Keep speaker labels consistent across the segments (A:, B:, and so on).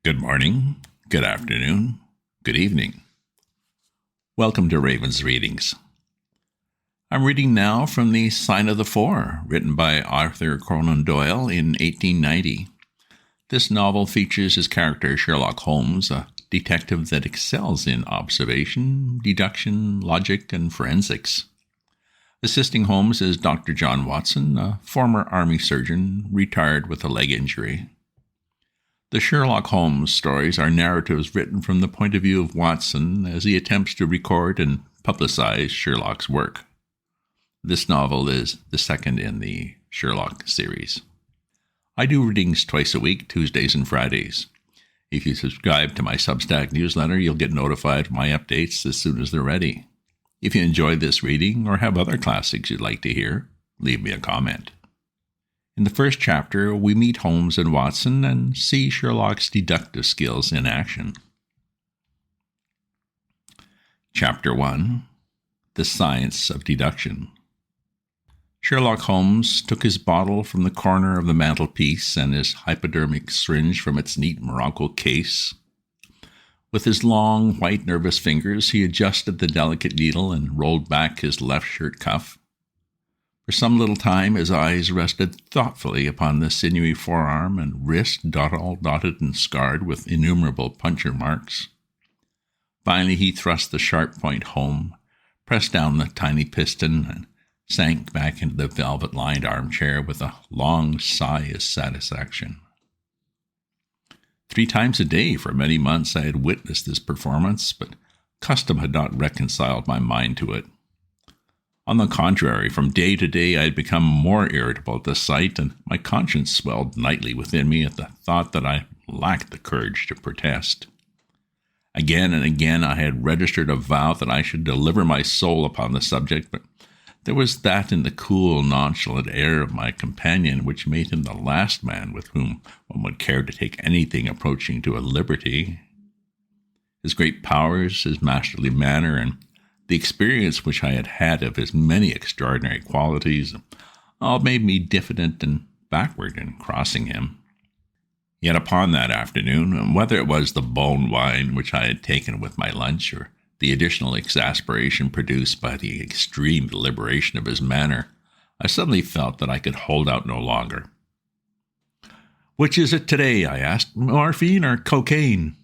A: Good morning, good afternoon, good evening. Welcome to Raven's Readings. I'm reading now from The Sign of the Four, written by Arthur Conan Doyle in 1890. This novel features his character Sherlock Holmes, a detective that excels in observation, deduction, logic, and forensics. Assisting Holmes is Dr. John Watson, a former army surgeon retired with a leg injury. The Sherlock Holmes stories are narratives written from the point of view of Watson as he attempts to record and publicize Sherlock's work. This novel is the second in the Sherlock series. I do readings twice a week, Tuesdays and Fridays. If you subscribe to my Substack newsletter, you'll get notified of my updates as soon as they're ready. If you enjoyed this reading or have other classics you'd like to hear, leave me a comment. In the first chapter, we meet Holmes and Watson and see Sherlock's deductive skills in action. Chapter 1. The Science of Deduction. Sherlock Holmes took his bottle from the corner of the mantelpiece and his hypodermic syringe from its neat morocco case. With his long, white, nervous fingers, he adjusted the delicate needle and rolled back his left shirt cuff. For some little time, his eyes rested thoughtfully upon the sinewy forearm and wrist all dotted and scarred with innumerable puncture marks. Finally, he thrust the sharp point home, pressed down the tiny piston, and sank back into the velvet-lined armchair with a long sigh of satisfaction. 3 times a day for many months I had witnessed this performance, but custom had not reconciled my mind to it. On the contrary, from day to day I had become more irritable at the sight, and my conscience swelled nightly within me at the thought that I lacked the courage to protest. Again and again I had registered a vow that I should deliver my soul upon the subject, but there was that in the cool, nonchalant air of my companion which made him the last man with whom one would care to take anything approaching to a liberty. His great powers, his masterly manner, and the experience which I had had of his many extraordinary qualities all made me diffident and backward in crossing him. Yet upon that afternoon, whether it was the bone wine which I had taken with my lunch or the additional exasperation produced by the extreme deliberation of his manner, I suddenly felt that I could hold out no longer. "Which is it today?" I asked. "Morphine or cocaine?"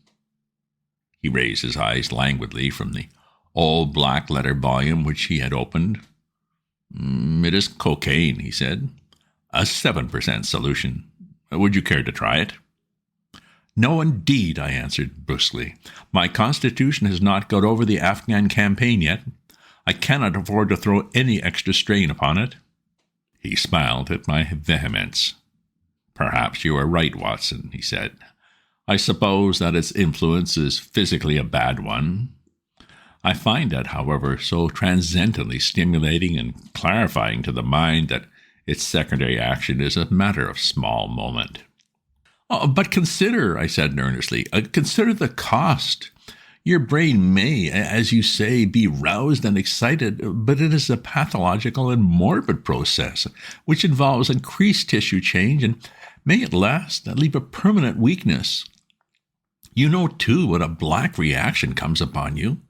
A: He raised his eyes languidly from the old black-letter volume which he had opened. "It is cocaine," he said. "A 7% solution. Would you care to try it?" "No, indeed," I answered brusquely. "My constitution has not got over the Afghan campaign yet. I cannot afford to throw any extra strain upon it." He smiled at my vehemence. "Perhaps you are right, Watson," he said. "I suppose that its influence is physically a bad one. I find it, however, so transcendently stimulating and clarifying to the mind that its secondary action is a matter of small moment." "Oh, but consider," I said earnestly, "consider the cost. Your brain may, as you say, be roused and excited, but it is a pathological and morbid process which involves increased tissue change and may at last leave a permanent weakness. You know, too, what a black reaction comes upon you.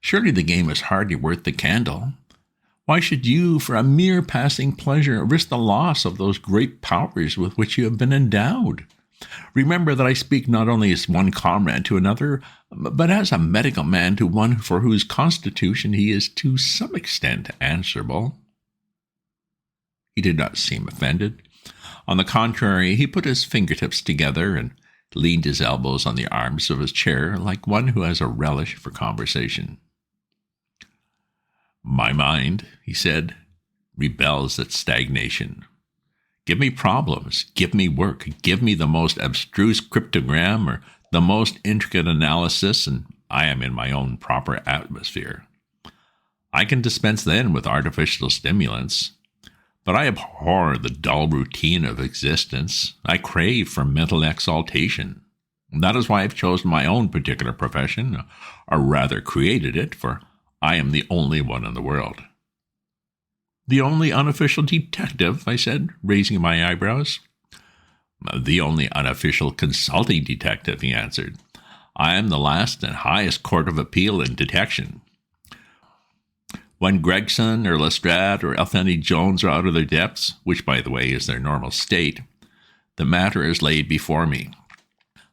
A: Surely the game is hardly worth the candle. Why should you, for a mere passing pleasure, risk the loss of those great powers with which you have been endowed? Remember that I speak not only as one comrade to another, but as a medical man to one for whose constitution he is to some extent answerable." He did not seem offended. On the contrary, he put his fingertips together and leaned his elbows on the arms of his chair like one who has a relish for conversation. "My mind," he said, "rebels at stagnation. Give me problems, give me work, give me the most abstruse cryptogram or the most intricate analysis, and I am in my own proper atmosphere. I can dispense then with artificial stimulants, but I abhor the dull routine of existence. I crave for mental exaltation. That is why I've chosen my own particular profession, or rather created it, for I am the only one in the world." "The only unofficial detective?" I said, raising my eyebrows. The only unofficial consulting detective, he answered. I am the last and highest court of appeal in detection. When Gregson or Lestrade or Anthony Jones are out of their depths, which, by the way, is their normal state, the matter is laid before me.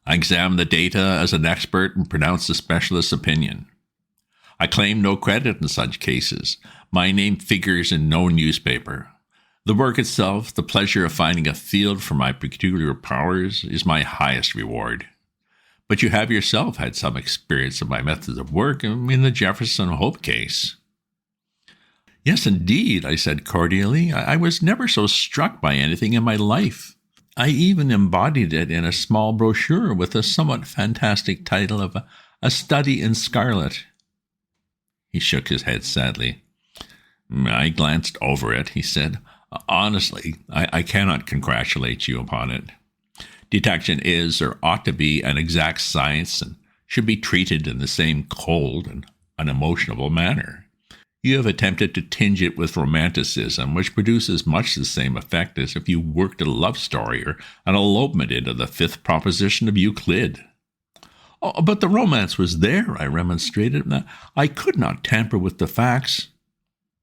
A: I examine the data as an expert and pronounce the specialist's opinion. I claim no credit in such cases. My name figures in no newspaper. The work itself, the pleasure of finding a field for my peculiar powers, is my highest reward. But you have yourself had some experience of my methods of work in the Jefferson Hope case. Yes, indeed, I said cordially. I was never so struck by anything in my life. I even embodied it in a small brochure with a somewhat fantastic title of A Study in Scarlet. He shook his head sadly. I glanced over it, he said. Honestly, I cannot congratulate you upon it. Detection is, or ought to be, an exact science and should be treated in the same cold and unemotional manner. You have attempted to tinge it with romanticism, which produces much the same effect as if you worked a love story or an elopement into the fifth proposition of Euclid. Oh, but the romance was there, I remonstrated. I could not tamper with the facts.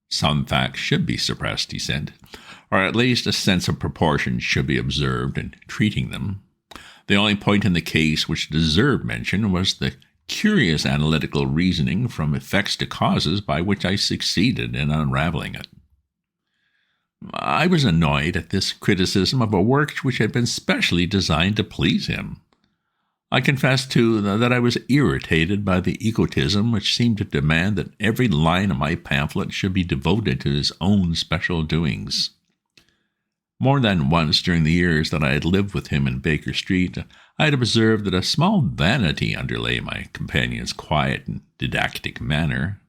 A: Some facts should be suppressed, he said, or at least a sense of proportion should be observed in treating them. The only point in the case which deserved mention was the curious analytical reasoning from effects to causes by which I succeeded in unraveling it. I was annoyed at this criticism of a work which had been specially designed to please him. I confess, too, that I was irritated by the egotism which seemed to demand that every line of my pamphlet should be devoted to his own special doings. More than once during the years that I had lived with him in Baker Street, I had observed that a small vanity underlay my companion's quiet and didactic manner.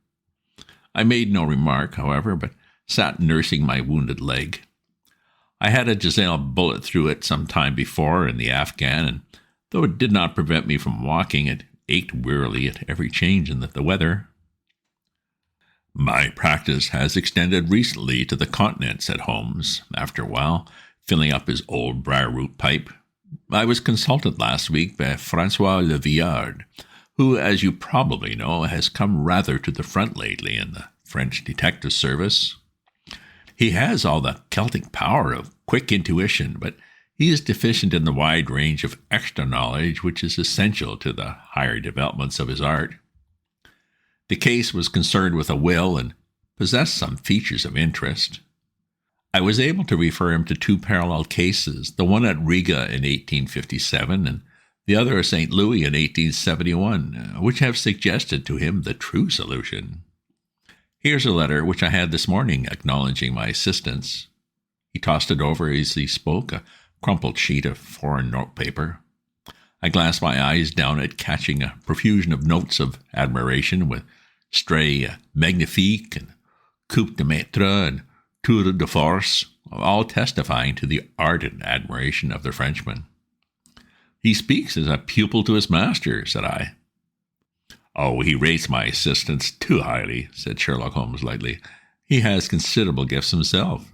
A: I made no remark, however, but sat nursing my wounded leg. I had a Giselle bullet through it some time before in the Afghan, and though it did not prevent me from walking, it ached wearily at every change in the weather. My practice has extended recently to the continent, said Holmes, after a while, filling up his old briar-root pipe. I was consulted last week by Francois Le Villard, who, as you probably know, has come rather to the front lately in the French detective service. He has all the Celtic power of quick intuition, but he is deficient in the wide range of extra knowledge which is essential to the higher developments of his art. The case was concerned with a will and possessed some features of interest. I was able to refer him to two parallel cases, the one at Riga in 1857 and the other at St. Louis in 1871, which have suggested to him the true solution. Here's a letter which I had this morning acknowledging my assistance. He tossed it over as he spoke, a crumpled sheet of foreign notepaper. I glanced my eyes down it, catching a profusion of notes of admiration with stray magnifique and coup de maître and tour de force, all testifying to the ardent admiration of the Frenchman. He speaks as a pupil to his master, said I. Oh, he rates my assistance too highly, said Sherlock Holmes lightly. He has considerable gifts himself.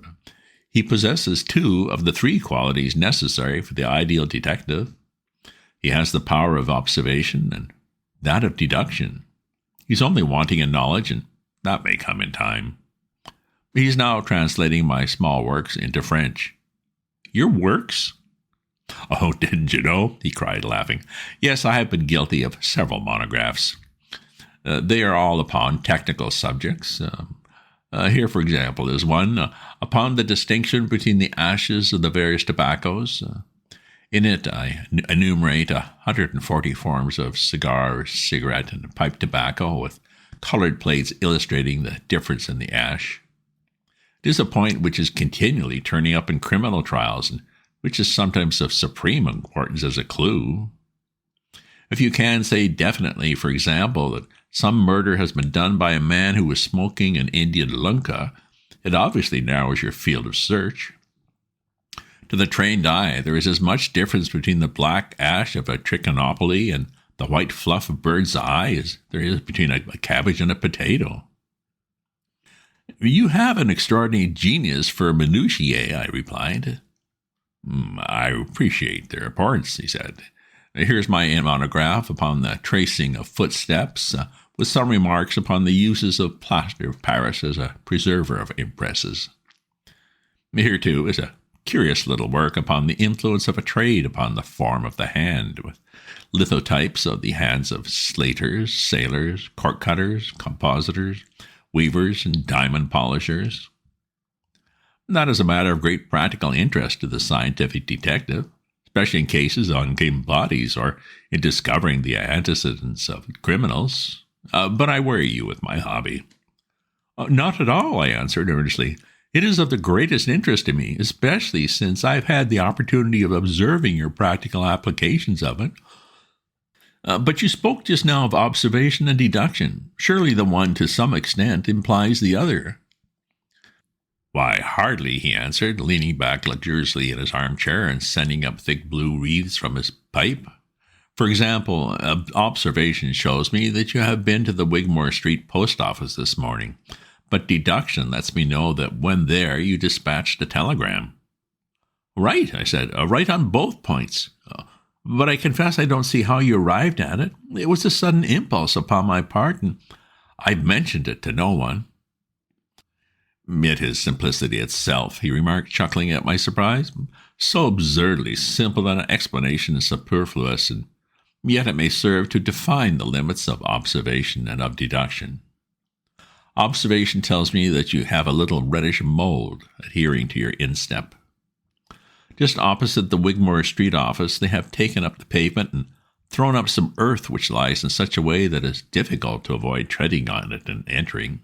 A: He possesses two of the three qualities necessary for the ideal detective. He has the power of observation and that of deduction. He's only wanting in knowledge, and that may come in time. He's now translating my small works into French. Your works? Oh, didn't you know? He cried, laughing. Yes, I have been guilty of several monographs. They are all upon technical subjects. Here, for example, is one upon the distinction between the ashes of the various tobaccos. In it, I enumerate 140 forms of cigar, cigarette, and pipe tobacco, with colored plates illustrating the difference in the ash. It is a point which is continually turning up in criminal trials, and which is sometimes of supreme importance as a clue. If you can say definitely, for example, that some murder has been done by a man who was smoking an Indian lunka, it obviously narrows your field of search. To the trained eye, there is as much difference between the black ash of a trichinopoly and the white fluff of bird's eye as there is between a cabbage and a potato. You have an extraordinary genius for minutiae, I replied. I appreciate the reports, he said. Here's my monograph upon the tracing of footsteps, with some remarks upon the uses of plaster of Paris as a preserver of impresses. Here, too, is a curious little work upon the influence of a trade upon the form of the hand, with lithotypes of the hands of slaters, sailors, cork cutters, compositors, weavers, and diamond polishers. That is a matter of great practical interest to the scientific detective, especially in cases on unclaimed bodies or in discovering the antecedents of criminals. But I worry you with my hobby. Not at all, I answered earnestly. It is of the greatest interest to me, especially since I've had the opportunity of observing your practical applications of it. But you spoke just now of observation and deduction. Surely the one, to some extent, implies the other. Why, hardly, he answered, leaning back luxuriously in his armchair and sending up thick blue wreaths from his pipe. For example, observation shows me that you have been to the Wigmore Street post office this morning, but deduction lets me know that when there you dispatched a telegram. Right, I said, right on both points. But I confess I don't see how you arrived at it. It was a sudden impulse upon my part, and I've mentioned it to no one. It is simplicity itself, he remarked, chuckling at my surprise. So absurdly simple that an explanation is superfluous, and yet it may serve to define the limits of observation and of deduction. Observation tells me that you have a little reddish mold adhering to your instep. Just opposite the Wigmore Street office, they have taken up the pavement and thrown up some earth which lies in such a way that it is difficult to avoid treading on it and entering.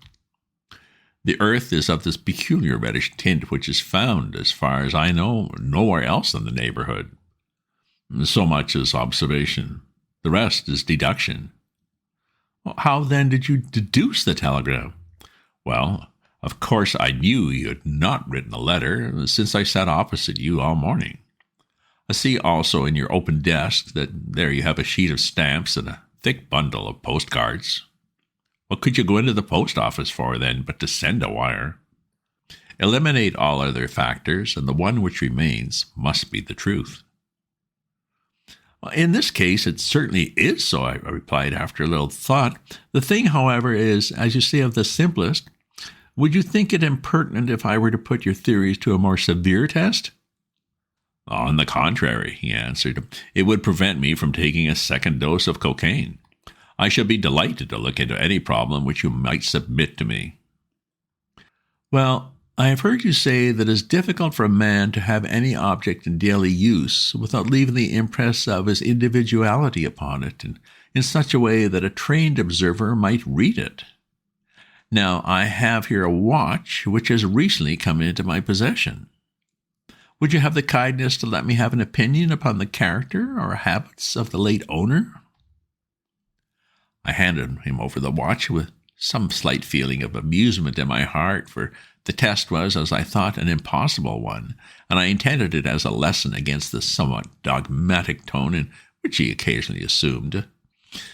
A: The earth is of this peculiar reddish tint which is found, as far as I know, nowhere else in the neighborhood. So much is observation. The rest is deduction. How then did you deduce the telegram? Well, of course I knew you had not written a letter, since I sat opposite you all morning. I see also in your open desk that there you have a sheet of stamps and a thick bundle of postcards. What could you go into the post office for, then, but to send a wire? Eliminate all other factors, and the one which remains must be the truth. In this case, it certainly is so, I replied after a little thought. The thing, however, is, as you say, of the simplest. Would you think it impertinent if I were to put your theories to a more severe test? On the contrary, he answered, it would prevent me from taking a second dose of cocaine. I should be delighted to look into any problem which you might submit to me. Well, I have heard you say that it is difficult for a man to have any object in daily use without leaving the impress of his individuality upon it, and in such a way that a trained observer might read it. Now, I have here a watch which has recently come into my possession. Would you have the kindness to let me have an opinion upon the character or habits of the late owner? I handed him over the watch with some slight feeling of amusement in my heart, for the test was, as I thought, an impossible one, and I intended it as a lesson against the somewhat dogmatic tone in which he occasionally assumed.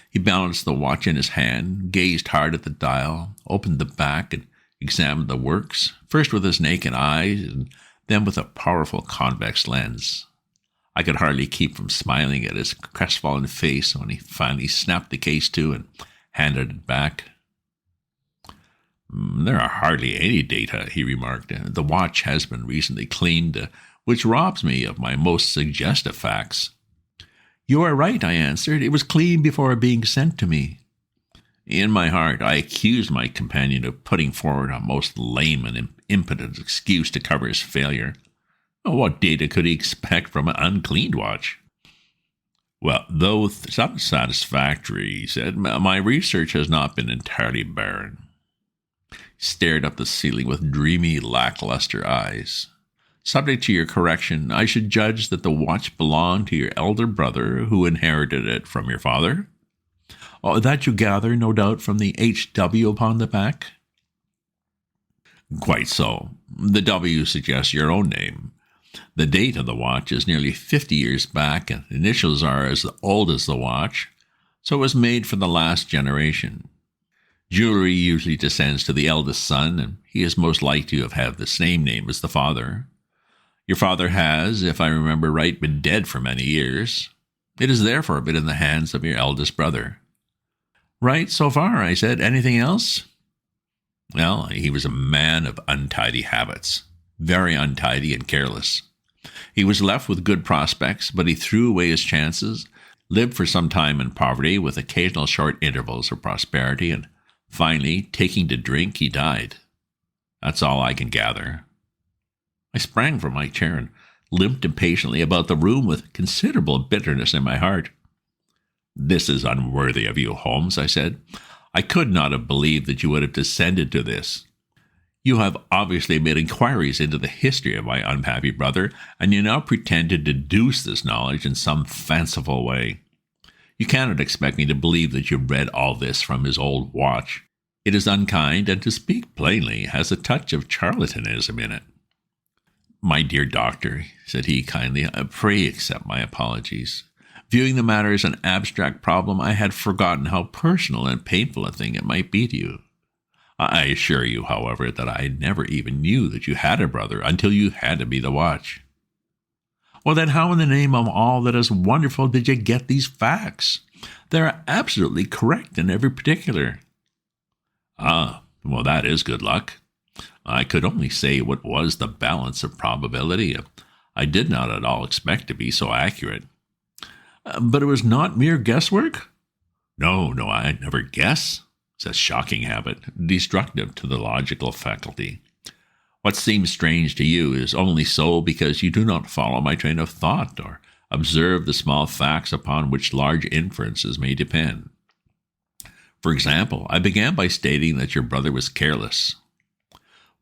A: He balanced the watch in his hand, gazed hard at the dial, opened the back, and examined the works, first with his naked eyes, and then with a powerful convex lens. I could hardly keep from smiling at his crestfallen face when he finally snapped the case to and handed it back. There are hardly any data, he remarked. The watch has been recently cleaned, which robs me of my most suggestive facts. You are right, I answered. It was cleaned before being sent to me. In my heart, I accused my companion of putting forward a most lame and impotent excuse to cover his failure. What data could he expect from an uncleaned watch? Well, though satisfactory, he said, my research has not been entirely barren. He stared up the ceiling with dreamy, lackluster eyes. Subject to your correction, I should judge that the watch belonged to your elder brother, who inherited it from your father? That you gather, no doubt, from the H.W. upon the back? Quite so. The W suggests your own name. The date of the watch is nearly 50 years back, and initials are as old as the watch, so it was made for the last generation. Jewelry usually descends to the eldest son, and he is most likely to have had the same name as the father. Your father has, if I remember right, been dead for many years. It has therefore been in the hands of your eldest brother. Right, so far, I said. Anything else? Well, he was a man of untidy habits, very untidy and careless. He was left with good prospects, but he threw away his chances, lived for some time in poverty with occasional short intervals of prosperity, and finally, taking to drink, he died. That's all I can gather. I sprang from my chair and limped impatiently about the room with considerable bitterness in my heart. This is unworthy of you, Holmes, I said. I could not have believed that you would have descended to this. You have obviously made inquiries into the history of my unhappy brother, and you now pretend to deduce this knowledge in some fanciful way. You cannot expect me to believe that you read all this from his old watch. It is unkind, and to speak plainly, has a touch of charlatanism in it. My dear doctor, said he kindly, pray accept my apologies. Viewing the matter as an abstract problem, I had forgotten how personal and painful a thing it might be to you. I assure you, however, that I never even knew that you had a brother until you handed me the watch. Well, then how in the name of all that is wonderful did you get these facts? They're absolutely correct in every particular. Ah, well, that is good luck. I could only say what was the balance of probability. I did not at all expect to be so accurate. But it was not mere guesswork? No, I never guess. It's a shocking habit, destructive to the logical faculty. What seems strange to you is only so because you do not follow my train of thought or observe the small facts upon which large inferences may depend. For example, I began by stating that your brother was careless.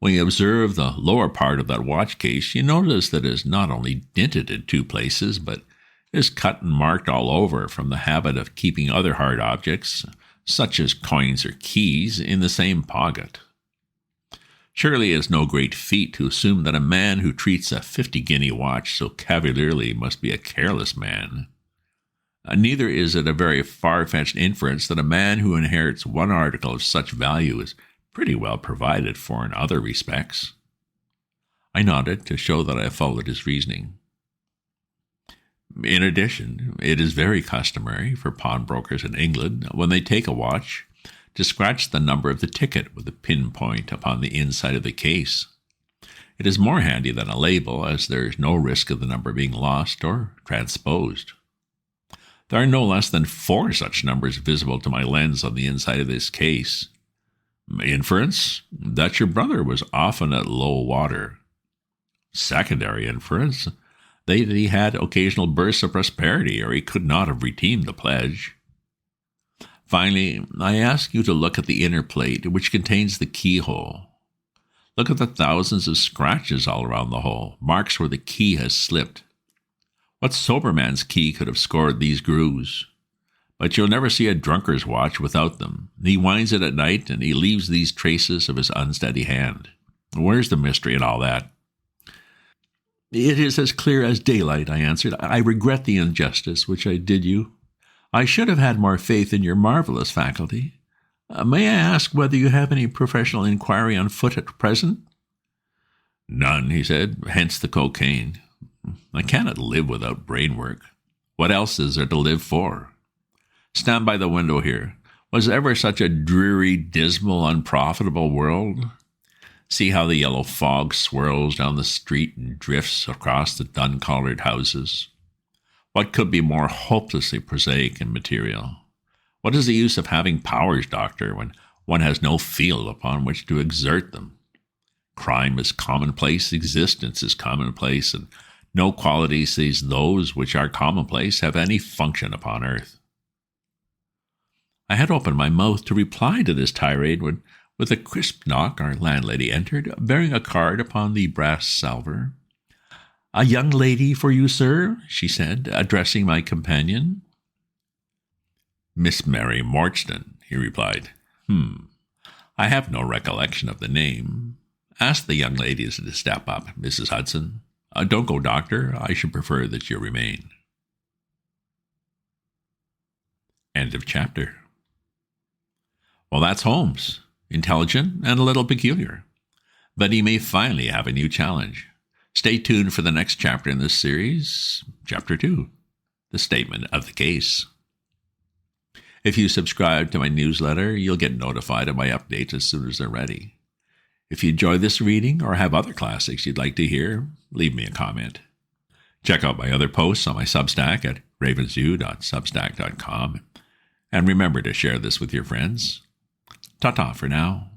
A: When you observe the lower part of that watch case, you notice that it is not only dinted in 2 places, but is cut and marked all over from the habit of keeping other hard objects, such as coins or keys, in the same pocket. Surely it is no great feat to assume that a man who treats a 50-guinea watch so cavalierly must be a careless man. Neither is it a very far-fetched inference that a man who inherits one article of such value is pretty well provided for in other respects. I nodded to show that I followed his reasoning. In addition, it is very customary for pawnbrokers in England, when they take a watch, to scratch the number of the ticket with a pinpoint upon the inside of the case. It is more handy than a label, as there is no risk of the number being lost or transposed. There are no less than 4 such numbers visible to my lens on the inside of this case. Inference, that your brother was often at low water. Secondary inference, that he had occasional bursts of prosperity, or he could not have redeemed the pledge. Finally, I ask you to look at the inner plate, which contains the keyhole. Look at the thousands of scratches all around the hole, marks where the key has slipped. What sober man's key could have scored these grooves? But you'll never see a drunkard's watch without them. He winds it at night, and he leaves these traces of his unsteady hand. Where's the mystery in all that? It is as clear as daylight, I answered. I regret the injustice which I did you. I should have had more faith in your marvelous faculty. May I ask whether you have any professional inquiry on foot at present? None, he said, hence the cocaine. I cannot live without brain work. What else is there to live for? Stand by the window here. Was ever such a dreary, dismal, unprofitable world? See how the yellow fog swirls down the street and drifts across the dun-coloured houses. What could be more hopelessly prosaic and material? What is the use of having powers, doctor, when one has no field upon which to exert them? Crime is commonplace, existence is commonplace, and no qualities save those which are commonplace have any function upon earth. I had opened my mouth to reply to this tirade when, with a crisp knock, our landlady entered, bearing a card upon the brass salver. "A young lady for you, sir," she said, addressing my companion. "Miss Mary Morchton," he replied. I have no recollection of the name. Ask the young ladies to step up, Mrs. Hudson. Don't go, doctor. I should prefer that you remain." End of chapter. Well, that's Holmes. Intelligent and a little peculiar. But he may finally have a new challenge. Stay tuned for the next chapter in this series, Chapter 2, the Statement of the Case. If you subscribe to my newsletter, you'll get notified of my updates as soon as they're ready. If you enjoy this reading or have other classics you'd like to hear, leave me a comment. Check out my other posts on my Substack at ravensview.substack.com. And remember to share this with your friends. Ta-ta for now.